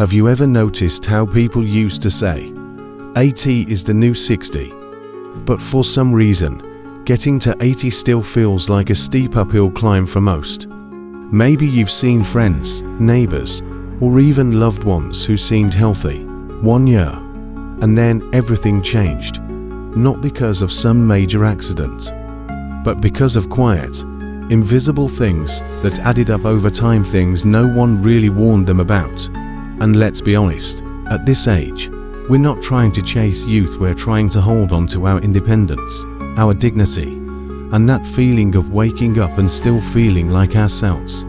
Have you ever noticed how people used to say, 80 is the new 60? But for some reason, getting to 80 still feels like a steep uphill climb for most. Maybe you've seen friends, neighbors, or even loved ones who seemed healthy 1 year, and then everything changed. Not because of some major accident, but because of quiet, invisible things that added up over time, things no one really warned them about. And let's be honest, at this age, we're not trying to chase youth, we're trying to hold on to our independence, our dignity, and that feeling of waking up and still feeling like ourselves.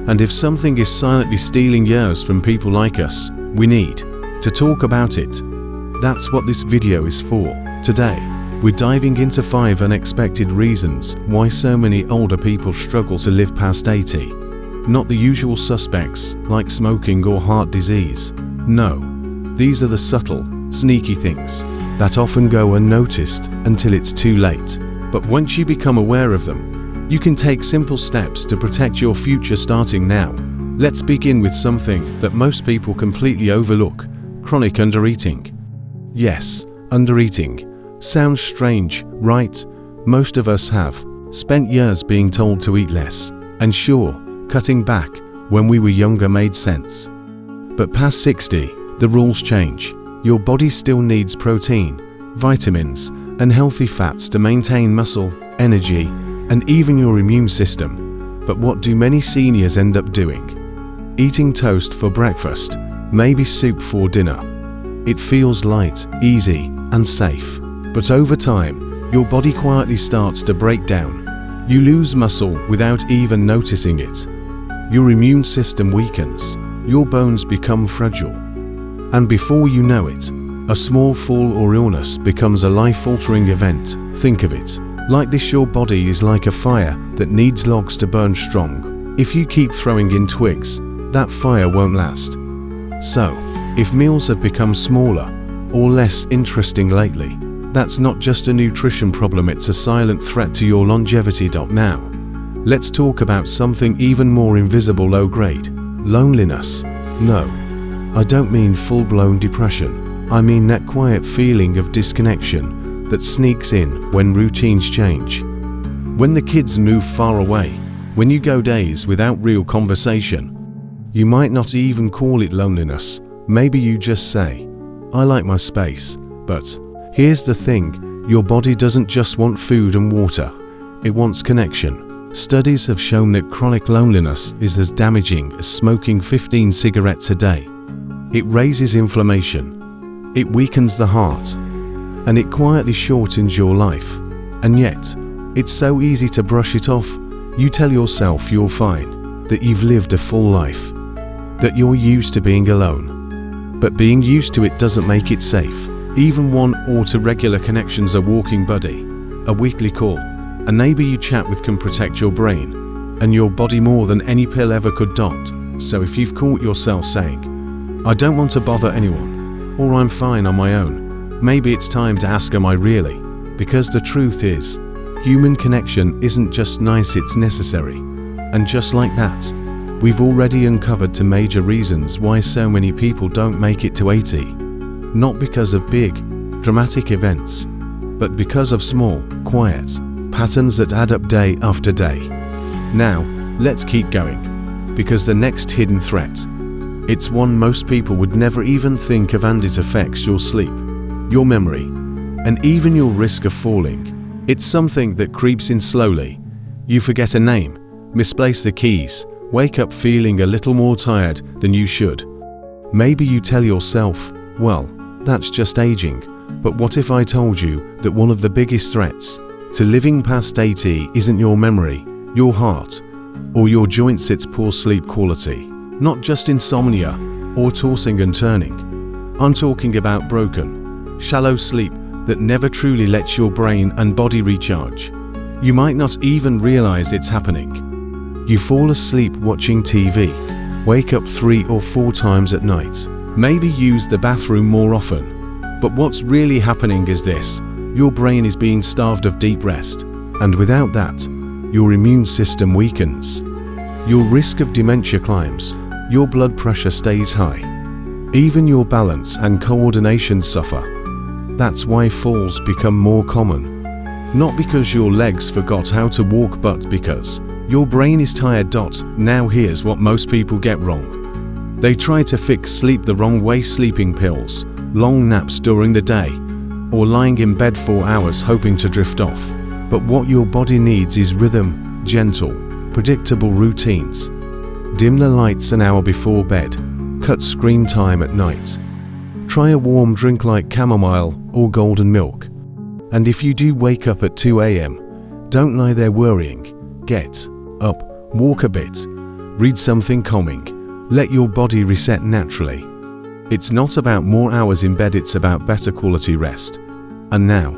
And if something is silently stealing years from people like us, we need to talk about it. That's what this video is for. Today, we're diving into 5 unexpected reasons why so many older people struggle to live past 80. Not the usual suspects like smoking or heart disease. No, these are the subtle, sneaky things that often go unnoticed until it's too late. But once you become aware of them, you can take simple steps to protect your future starting now. Let's begin with something that most people completely overlook: chronic undereating. Yes, undereating. Sounds strange, right? Most of us have spent years being told to eat less, and sure, cutting back when we were younger made sense. But past 60, the rules change. Your body still needs protein, vitamins, and healthy fats to maintain muscle, energy, and even your immune system. But what do many seniors end up doing? Eating toast for breakfast, maybe soup for dinner. It feels light, easy, and safe. But over time, your body quietly starts to break down. You lose muscle without even noticing it. Your immune system weakens. Your bones become fragile. And before you know it, a small fall or illness becomes a life-altering event. Think of it like this: your body is like a fire that needs logs to burn strong. If you keep throwing in twigs, that fire won't last. So, if meals have become smaller or less interesting lately, that's not just a nutrition problem, it's a silent threat to your longevity. Now, let's talk about something even more invisible: low grade loneliness. No, I don't mean full-blown depression. I mean that quiet feeling of disconnection that sneaks in when routines change. When the kids move far away, when you go days without real conversation. You might not even call it loneliness. Maybe you just say, I like my space. But here's the thing, your body doesn't just want food and water, it wants connection. Studies have shown that chronic loneliness is as damaging as smoking 15 cigarettes a day. It raises inflammation, it weakens the heart, and it quietly shortens your life. And yet, it's so easy to brush it off. You tell yourself you're fine, that you've lived a full life, that you're used to being alone. But being used to it doesn't make it safe. Even one or two regular connections, a walking buddy, a weekly call, a neighbor you chat with can protect your brain and your body more than any pill ever could. So if you've caught yourself saying, I don't want to bother anyone, or I'm fine on my own, maybe it's time to ask, am I really? Because the truth is, human connection isn't just nice, it's necessary. And just like that, we've already uncovered 2 major reasons why so many people don't make it to 80. Not because of big, dramatic events, but because of small, quiet patterns that add up day after day. Now, let's keep going, because the next hidden threat, it's one most people would never even think of, and it affects your sleep, your memory, and even your risk of falling. It's something that creeps in slowly. You forget a name, misplace the keys, wake up feeling a little more tired than you should. Maybe you tell yourself, well, that's just aging. But what if I told you that one of the biggest threats to living past 80 isn't your memory, your heart, or your joints, it's poor sleep quality? Not just insomnia or tossing and turning. I'm talking about broken, shallow sleep that never truly lets your brain and body recharge. You might not even realize it's happening. You fall asleep watching TV, wake up 3 or 4 times at night, maybe use the bathroom more often. But what's really happening is this: your brain is being starved of deep rest, and without that, your immune system weakens. Your risk of dementia climbs, your blood pressure stays high, Even your balance and coordination suffer. That's why falls become more common. Not because your legs forgot how to walk, but because your brain is tired. Now here's what most people get wrong. They try to fix sleep the wrong way: sleeping pills, long naps during the day, or lying in bed for hours hoping to drift off. But what your body needs is rhythm, gentle, predictable routines. Dim the lights an hour before bed. Cut screen time at night. Try a warm drink like chamomile or golden milk. And if you do wake up at 2 a.m., don't lie there worrying. Get up, walk a bit, read something calming. Let your body reset naturally. It's not about more hours in bed, it's about better quality rest. And now,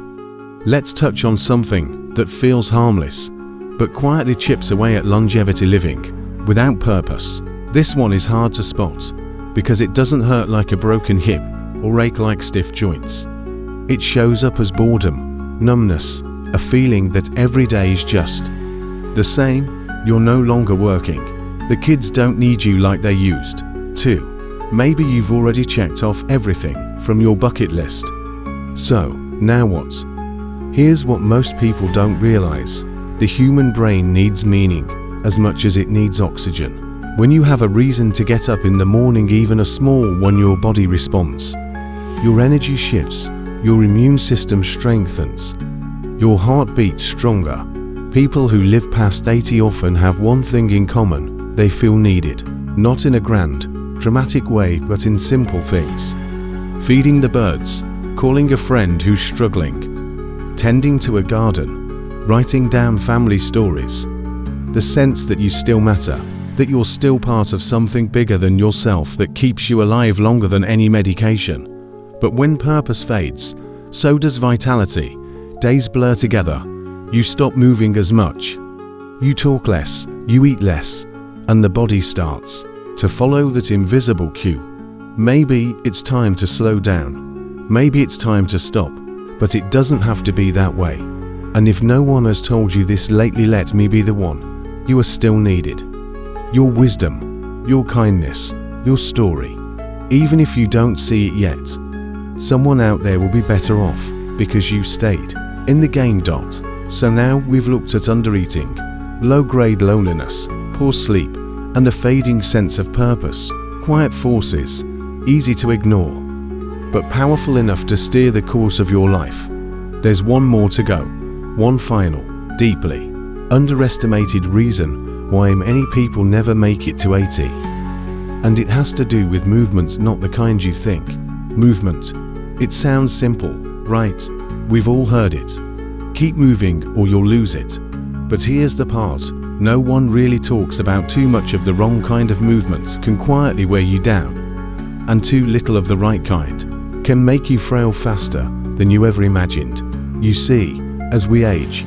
let's touch on something that feels harmless, but quietly chips away at longevity: living without purpose. This one is hard to spot, because it doesn't hurt like a broken hip or ache like stiff joints. It shows up as boredom, numbness, a feeling that every day is just the same. You're no longer working. The kids don't need you like they used to. Maybe you've already checked off everything from your bucket list. So, now what? Here's what most people don't realize. The human brain needs meaning as much as it needs oxygen. When you have a reason to get up in the morning, even a small one, your body responds. Your energy shifts, your immune system strengthens, your heart beats stronger. People who live past 80 often have one thing in common: they feel needed. Not in a grand, dramatic way, but in simple things. Feeding the birds, calling a friend who's struggling, tending to a garden, writing down family stories. The sense that you still matter, that you're still part of something bigger than yourself, that keeps you alive longer than any medication. But when purpose fades, so does vitality. Days blur together. You stop moving as much. You talk less, you eat less, and the body starts to follow that invisible cue. Maybe it's time to slow down. Maybe it's time to stop. But it doesn't have to be that way. And if no one has told you this lately, let me be the one. You are still needed. Your wisdom, your kindness, your story. Even if you don't see it yet, someone out there will be better off because you stayed in the game. So now we've looked at undereating, low-grade loneliness, poor sleep, and a fading sense of purpose. Quiet forces, easy to ignore, but powerful enough to steer the course of your life. There's one more to go, one final, deeply underestimated reason why many people never make it to 80. And it has to do with movement, not the kind you think. Movement. It sounds simple, right? We've all heard it. Keep moving or you'll lose it. But here's the part no one really talks about. Too much of the wrong kind of movement can quietly wear you down, and too little of the right kind can make you frail faster than you ever imagined. You see, as we age,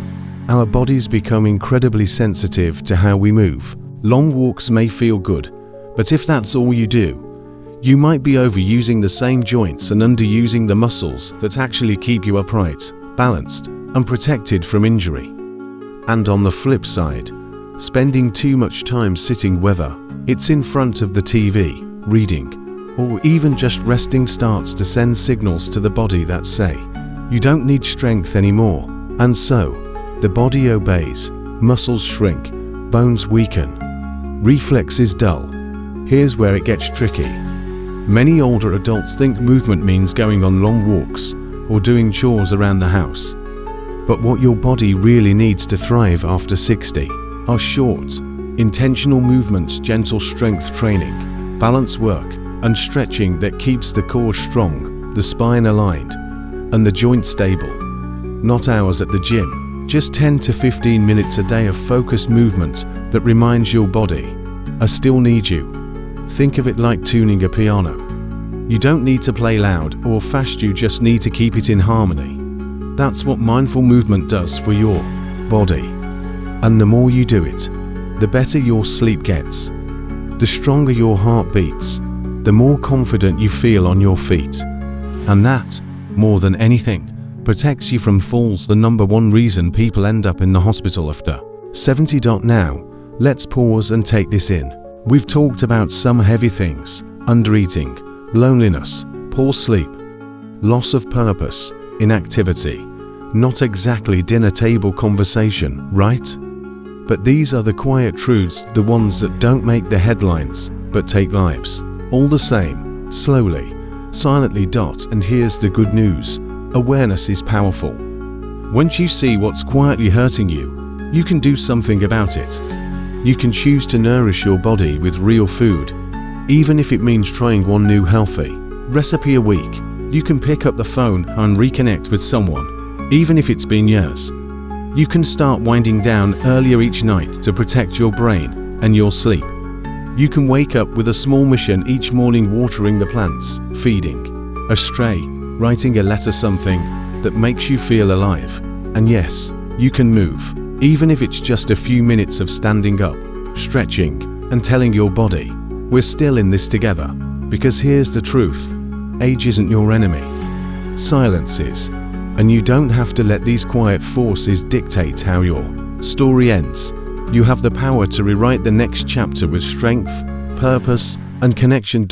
our bodies become incredibly sensitive to how we move. Long walks may feel good, but if that's all you do, you might be overusing the same joints and underusing the muscles that actually keep you upright, balanced, and protected from injury. And on the flip side, spending too much time sitting, whether it's in front of the TV, reading, or even just resting, starts to send signals to the body that say, you don't need strength anymore. And so, the body obeys, muscles shrink, bones weaken, reflexes dull. Here's where it gets tricky. Many older adults think movement means going on long walks or doing chores around the house. But what your body really needs to thrive after 60 are short, intentional movements, gentle strength training, balance work, and stretching that keeps the core strong, the spine aligned, and the joints stable. Not hours at the gym, just 10 to 15 minutes a day of focused movement that reminds your body, I still need you. Think of it like tuning a piano. You don't need to play loud or fast, you just need to keep it in harmony. That's what mindful movement does for your body. And the more you do it, the better your sleep gets, the stronger your heart beats, the more confident you feel on your feet. And that, more than anything, protects you from falls, the number one reason people end up in the hospital after 70. Now, let's pause and take this in. We've talked about some heavy things: undereating, loneliness, poor sleep, loss of purpose, inactivity. Not exactly dinner table conversation, right? But these are the quiet truths, the ones that don't make the headlines, but take lives. All the same, slowly, silently. And here's the good news. Awareness is powerful. Once you see what's quietly hurting you, you can do something about it. You can choose to nourish your body with real food, even if it means trying one new healthy recipe a week. You can pick up the phone and reconnect with someone, even if it's been years. You can start winding down earlier each night to protect your brain and your sleep. You can wake up with a small mission each morning, watering the plants, feeding a stray, writing a letter, something that makes you feel alive. And yes, you can move, even if it's just a few minutes of standing up, stretching, and telling your body, we're still in this together. Because here's the truth, age isn't your enemy. Silence is. And you don't have to let these quiet forces dictate how your story ends. You have the power to rewrite the next chapter with strength, purpose, and connection.